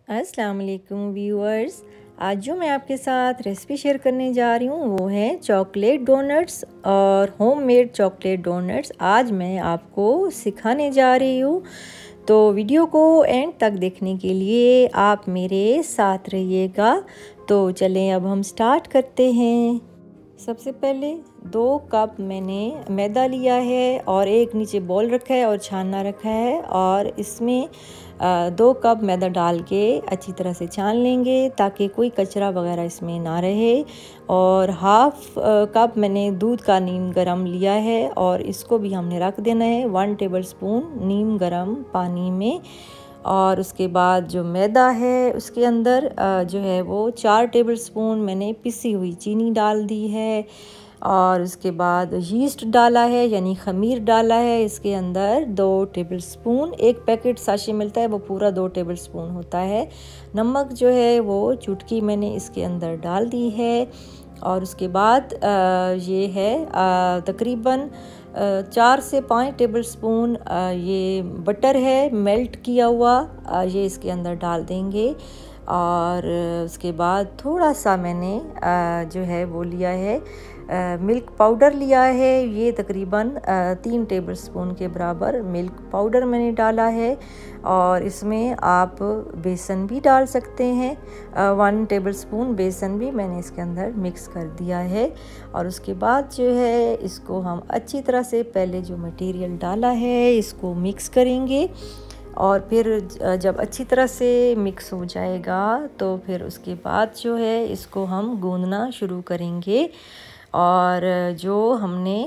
अस्सलाम वालेकुम व्यूअर्स। आज जो मैं आपके साथ रेसिपी शेयर करने जा रही हूँ वो है चॉकलेट डोनट्स और होममेड चॉकलेट डोनट्स। आज मैं आपको सिखाने जा रही हूँ, तो वीडियो को एंड तक देखने के लिए आप मेरे साथ रहिएगा। तो चलें अब हम स्टार्ट करते हैं। सबसे पहले 2 कप मैंने मैदा लिया है और एक नीचे बॉल रखा है और छानना रखा है, और इसमें 2 कप मैदा डाल के अच्छी तरह से छान लेंगे ताकि कोई कचरा वगैरह इसमें ना रहे। और हाफ कप मैंने दूध का नीम गरम लिया है और इसको भी हमने रख देना है 1 टेबलस्पून नीम गरम पानी में। और उसके बाद जो मैदा है उसके अंदर जो है वो 4 टेबलस्पून मैंने पिसी हुई चीनी डाल दी है, और उसके बाद यीस्ट डाला है यानी खमीर डाला है इसके अंदर 2 टेबलस्पून। एक पैकेट साशे मिलता है वो पूरा 2 टेबलस्पून होता है। नमक जो है वो चुटकी मैंने इसके अंदर डाल दी है। और उसके बाद ये है तकरीबन 4 से 5 टेबलस्पून ये बटर है मेल्ट किया हुआ, ये इसके अंदर डाल देंगे। और उसके बाद थोड़ा सा मैंने जो है वो लिया है मिल्क पाउडर लिया है, ये तकरीबन 3 टेबलस्पून के बराबर मिल्क पाउडर मैंने डाला है। और इसमें आप बेसन भी डाल सकते हैं, 1 टेबलस्पून बेसन भी मैंने इसके अंदर मिक्स कर दिया है। और उसके बाद जो है इसको हम अच्छी तरह से पहले जो मटेरियल डाला है इसको मिक्स करेंगे, और फिर जब अच्छी तरह से मिक्स हो जाएगा तो फिर उसके बाद जो है इसको हम गूंदना शुरू करेंगे। और जो हमने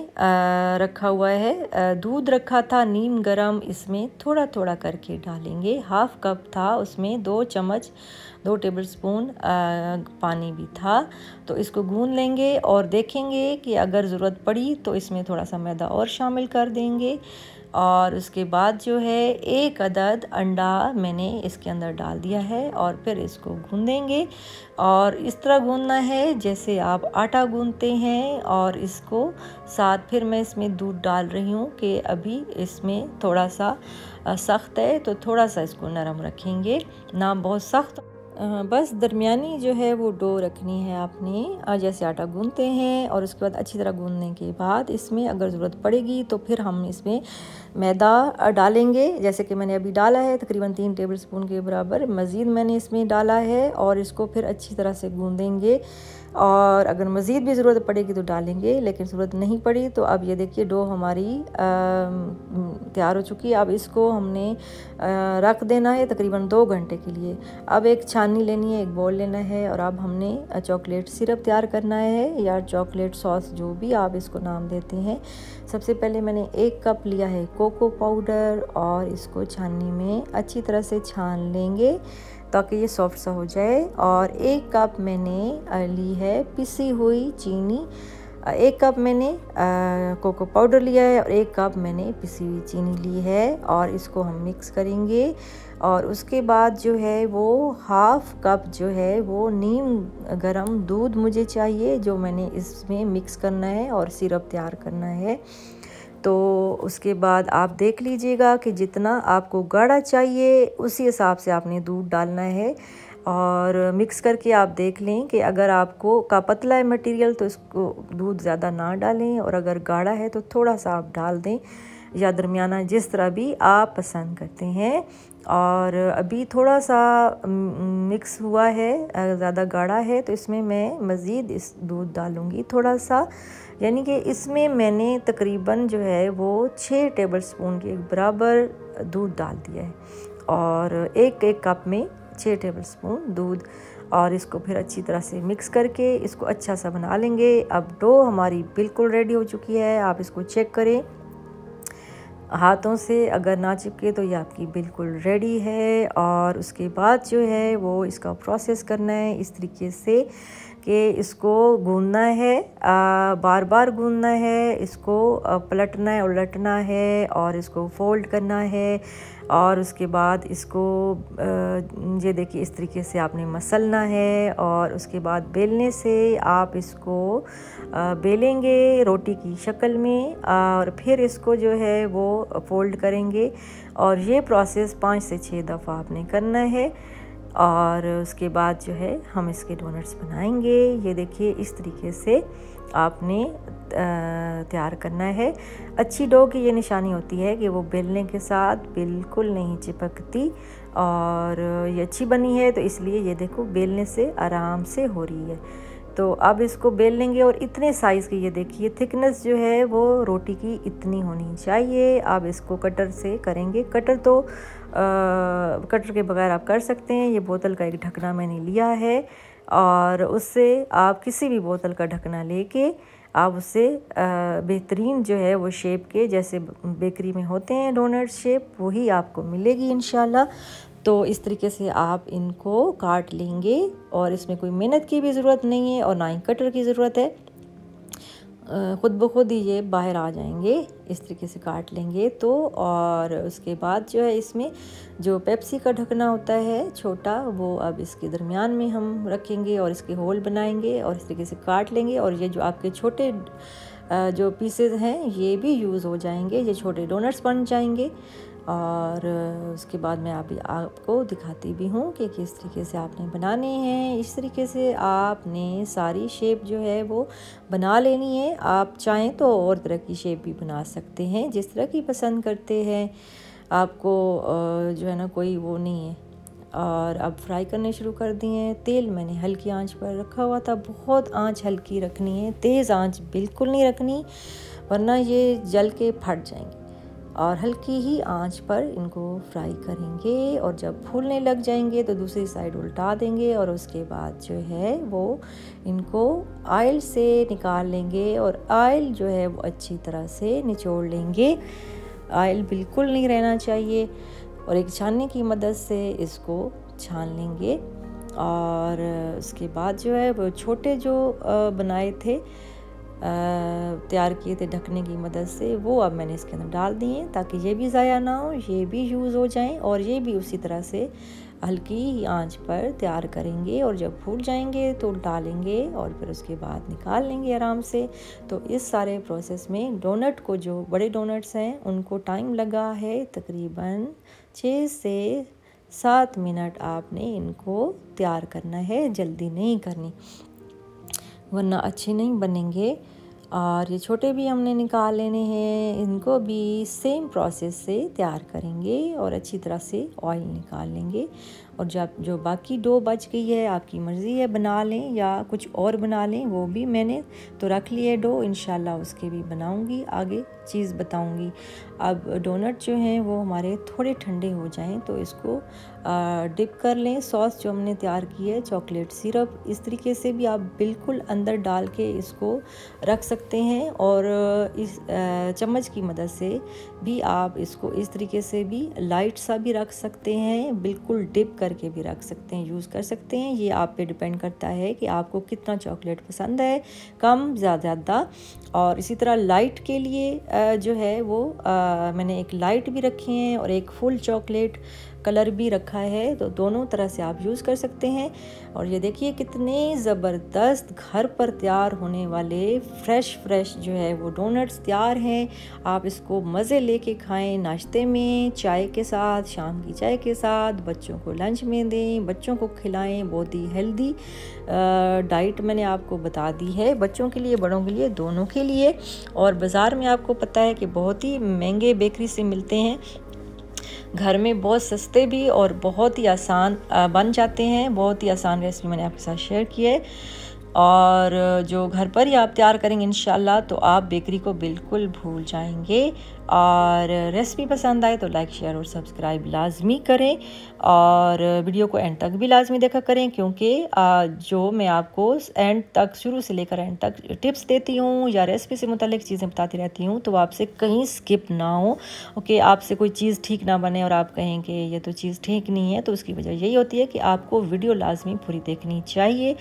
रखा हुआ है दूध रखा था नीम गरम, इसमें थोड़ा थोड़ा करके डालेंगे। हाफ कप था उसमें 2 चम्मच 2 टेबलस्पून पानी भी था, तो इसको गूंद लेंगे और देखेंगे कि अगर ज़रूरत पड़ी तो इसमें थोड़ा सा मैदा और शामिल कर देंगे। और उसके बाद जो है 1 अदद अंडा मैंने इसके अंदर डाल दिया है और फिर इसको गूंदेंगे। और इस तरह गूंदना है जैसे आप आटा गूंदते हैं। और इसको साथ फिर मैं इसमें दूध डाल रही हूँ कि अभी इसमें थोड़ा सा सख्त है तो थोड़ा सा इसको नरम रखेंगे, ना बहुत सख्त। बस दरमियानी जो है वो डो रखनी है आपने, जैसे आटा गूंदते हैं। और उसके बाद अच्छी तरह गूंदने के बाद इसमें अगर ज़रूरत पड़ेगी तो फिर हम इसमें मैदा डालेंगे, जैसे कि मैंने अभी डाला है तकरीबन 3 टेबलस्पून के बराबर मज़ीद मैंने इसमें डाला है। और इसको फिर अच्छी तरह से गूंदेंगे, और अगर मज़ीद भी ज़रूरत पड़ेगी तो डालेंगे, लेकिन ज़रूरत नहीं पड़ी तो अब ये देखिए डो हमारी तैयार हो चुकी है। अब इसको हमने रख देना है तकरीबन 2 घंटे के लिए। अब एक छाननी लेनी है, एक बॉल लेना है, और अब हमने चॉकलेट सिरप तैयार करना है या चॉकलेट सॉस जो भी आप इसको नाम देते हैं। सबसे पहले मैंने 1 कप लिया है कोको पाउडर और इसको छाननी में अच्छी तरह से छान लेंगे ताकि ये सॉफ्ट सा हो जाए। और 1 कप मैंने ली है पिसी हुई चीनी, 1 कप मैंने कोको पाउडर लिया है और 1 कप मैंने पिसी हुई चीनी ली है, और इसको हम मिक्स करेंगे। और उसके बाद जो है वो हाफ कप जो है वो नीम गरम दूध मुझे चाहिए, जो मैंने इसमें मिक्स करना है और सिरप तैयार करना है। तो उसके बाद आप देख लीजिएगा कि जितना आपको गाढ़ा चाहिए उसी हिसाब से आपने दूध डालना है। और मिक्स करके आप देख लें कि अगर आपको का पतला है मटेरियल तो इसको दूध ज़्यादा ना डालें, और अगर गाढ़ा है तो थोड़ा सा आप डाल दें, या दरमियाना जिस तरह भी आप पसंद करते हैं। और अभी थोड़ा सा मिक्स हुआ है, ज़्यादा गाढ़ा है तो इसमें मैं मज़ीद इस दूध डालूँगी थोड़ा सा, यानी कि इसमें मैंने तकरीबन जो है वो 6 टेबलस्पून के बराबर दूध डाल दिया है, और एक कप में 6 टेबलस्पून दूध। और इसको फिर अच्छी तरह से मिक्स करके इसको अच्छा सा बना लेंगे। अब डो हमारी बिल्कुल रेडी हो चुकी है, आप इसको चेक करें हाथों से, अगर ना चिपके तो ये आपकी बिल्कुल रेडी है। और उसके बाद जो है वो इसका प्रोसेस करना है इस तरीके से कि इसको गूंदना है, बार बार गूंदना है, इसको पलटना है उलटना है, और इसको फोल्ड करना है। और उसके बाद इसको ये देखिए इस तरीके से आपने मसलना है, और उसके बाद बेलने से आप इसको बेलेंगे रोटी की शक्ल में, और फिर इसको जो है वो फोल्ड करेंगे। और ये प्रोसेस 5 से 6 दफ़ा आपने करना है। और उसके बाद जो है हम इसके डोनट्स बनाएंगे। ये देखिए इस तरीके से आपने तैयार करना है। अच्छी डो की ये निशानी होती है कि वो बेलने के साथ बिल्कुल नहीं चिपकती, और ये अच्छी बनी है तो इसलिए ये देखो बेलने से आराम से हो रही है। तो अब इसको बेल लेंगे और इतने साइज़ की ये देखिए थिकनेस जो है वो रोटी की इतनी होनी चाहिए। अब इसको कटर से करेंगे। कटर तो कटर के बगैर आप कर सकते हैं। ये बोतल का एक ढकना मैंने लिया है और उससे आप किसी भी बोतल का ढकना लेके आप उससे बेहतरीन जो है वो शेप के, जैसे बेकरी में होते हैं डोनट शेप, वही आपको मिलेगी इंशाल्लाह। तो इस तरीके से आप इनको काट लेंगे और इसमें कोई मेहनत की भी ज़रूरत नहीं है और ना ही कटर की ज़रूरत है, ख़ुद ब खुद ही ये बाहर आ जाएंगे। इस तरीके से काट लेंगे तो, और उसके बाद जो है इसमें जो पेप्सी का ढकना होता है छोटा, वो अब इसके दरमियान में हम रखेंगे और इसके होल बनाएंगे और इस तरीके से काट लेंगे। और ये जो आपके छोटे जो पीसेस हैं ये भी यूज़ हो जाएंगे, ये छोटे डोनट्स बन जाएंगे। और उसके बाद मैं आपको दिखाती भी हूँ कि किस तरीके से आपने बनाने हैं। इस तरीके से आपने सारी शेप जो है वो बना लेनी है। आप चाहें तो और तरह की शेप भी बना सकते हैं, जिस तरह की पसंद करते हैं आपको, जो है ना कोई वो नहीं है। और अब फ्राई करने शुरू कर दिए हैं। तेल मैंने हल्की आंच पर रखा हुआ था। बहुत आंच हल्की रखनी है, तेज़ आंच बिल्कुल नहीं रखनी, वरना ये जल के फट जाएंगे। और हल्की ही आंच पर इनको फ्राई करेंगे और जब फूलने लग जाएंगे तो दूसरी साइड उल्टा देंगे और उसके बाद जो है वो इनको ऑयल से निकाल लेंगे और ऑयल जो है वो अच्छी तरह से निचोड़ लेंगे। ऑयल बिल्कुल नहीं रहना चाहिए और एक छानने की मदद से इसको छान लेंगे। और उसके बाद जो है वो छोटे जो बनाए थे, तैयार किए थे ढकने की मदद से, वो अब मैंने इसके अंदर डाल दिए ताकि ये भी ज़ाया ना हो, ये भी यूज़ हो जाएं और ये भी उसी तरह से हल्की आंच पर तैयार करेंगे। और जब फूल जाएंगे तो डालेंगे और फिर उसके बाद निकाल लेंगे आराम से। तो इस सारे प्रोसेस में डोनट को, जो बड़े डोनट्स हैं उनको टाइम लगा है तकरीबन 6 से 7 मिनट। आपने इनको तैयार करना है, जल्दी नहीं करनी वरना अच्छे नहीं बनेंगे। और ये छोटे भी हमने निकाल लेने हैं, इनको भी सेम प्रोसेस से तैयार करेंगे और अच्छी तरह से ऑयल निकाल लेंगे। और जब जो बाकी डो बच गई है, आपकी मर्ज़ी है बना लें या कुछ और बना लें, वो भी मैंने तो रख ली है डो, इंशाल्लाह उसके भी बनाऊंगी, आगे चीज़ बताऊंगी। अब डोनट जो हैं वो हमारे थोड़े ठंडे हो जाएं तो इसको डिप कर लें। सॉस जो हमने तैयार की है चॉकलेट सिरप, इस तरीके से भी आप बिल्कुल अंदर डाल के इसको रख सकते हैं और इस चम्मच की मदद से भी आप इसको इस तरीके से भी लाइट सा भी रख सकते हैं, बिल्कुल डिप करके भी रख सकते हैं, यूज़ कर सकते हैं। ये आप पे डिपेंड करता है कि आपको कितना चॉकलेट पसंद है, कम ज़्यादा। और इसी तरह लाइट के लिए जो है वो मैंने एक लाइट भी रखी है और एक फुल चॉकलेट कलर भी रखा है, तो दोनों तरह से आप यूज़ कर सकते हैं। और ये देखिए कितने ज़बरदस्त घर पर तैयार होने वाले फ्रेश जो है वो डोनट्स तैयार हैं। आप इसको मज़े लेके खाएं, नाश्ते में, चाय के साथ, शाम की चाय के साथ, बच्चों को लंच में दें, बच्चों को खिलाएं। बहुत ही हेल्दी डाइट मैंने आपको बता दी है, बच्चों के लिए, बड़ों के लिए, दोनों के लिए। और बाज़ार में आपको पता है कि बहुत ही महंगे बेकरी से मिलते हैं, घर में बहुत सस्ते भी और बहुत ही आसान बन जाते हैं। बहुत ही आसान रेसिपी मैंने आपके साथ शेयर की है और जो घर पर ही आप तैयार करेंगे इंशाल्लाह तो आप बेकरी को बिल्कुल भूल जाएंगे। और रेसिपी पसंद आए तो लाइक, शेयर और सब्सक्राइब लाजमी करें और वीडियो को एंड तक भी लाजमी देखा करें, क्योंकि जो मैं आपको एंड तक, शुरू से लेकर एंड तक टिप्स देती हूँ या रेसिपी से मुतालिक चीज़ें बताती रहती हूँ, तो आपसे कहीं स्किप ना हो। ओके, आपसे कोई चीज़ ठीक ना बने और आप कहें कि ये तो चीज़ ठीक नहीं है, तो उसकी वजह यही होती है कि आपको वीडियो लाजमी पूरी देखनी चाहिए।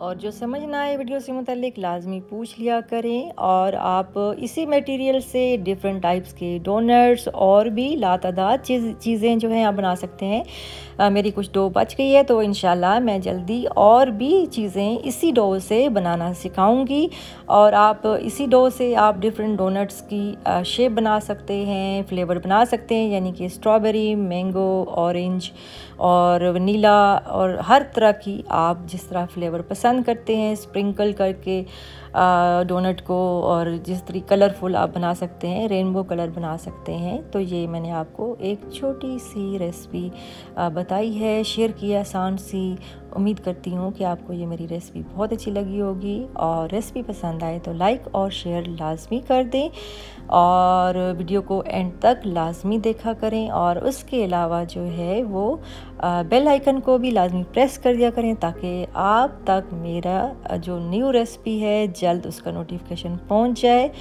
और जो समझ ना आए वीडियो से मुतालिक लाजमी पूछ लिया करें। और आप इसी मटेरियल से डिफरेंट टाइप्स के डोनट्स और भी लातादाद चीज़ें जो हैं आप बना सकते हैं। मेरी कुछ डो बच गई है तो इंशाल्लाह मैं जल्दी और भी चीज़ें इसी डो से बनाना सिखाऊंगी। और आप इसी डो से आप डिफरेंट डोनट्स की शेप बना सकते हैं, फ्लेवर बना सकते हैं, यानी कि स्ट्रॉबेरी, मैंगो, ऑरेंज और वनीला, और हर तरह की आप जिस तरह फ्लेवर पसंद करते हैं स्प्रिंकल करके डोनट को। और जिस तरीके कलरफुल आप बना सकते हैं, रेनबो कलर बना सकते हैं। तो ये मैंने आपको एक छोटी सी रेसिपी बताई है, शेयर की, आसान सी। उम्मीद करती हूँ कि आपको ये मेरी रेसिपी बहुत अच्छी लगी होगी। और रेसिपी पसंद आए तो लाइक और शेयर लाजमी कर दें और वीडियो को एंड तक लाजमी देखा करें। और उसके अलावा जो है वो बेल आइकन को भी लाजमी प्रेस कर दिया करें ताकि आप तक मेरा जो न्यू रेसिपी है जल्द उसका नोटिफिकेशन पहुंच जाए।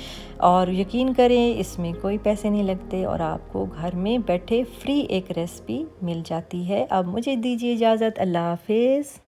और यकीन करें इसमें कोई पैसे नहीं लगते और आपको घर में बैठे फ्री एक रेसिपी मिल जाती है। अब मुझे दीजिए इजाज़त। अल्लाह हाफिज़।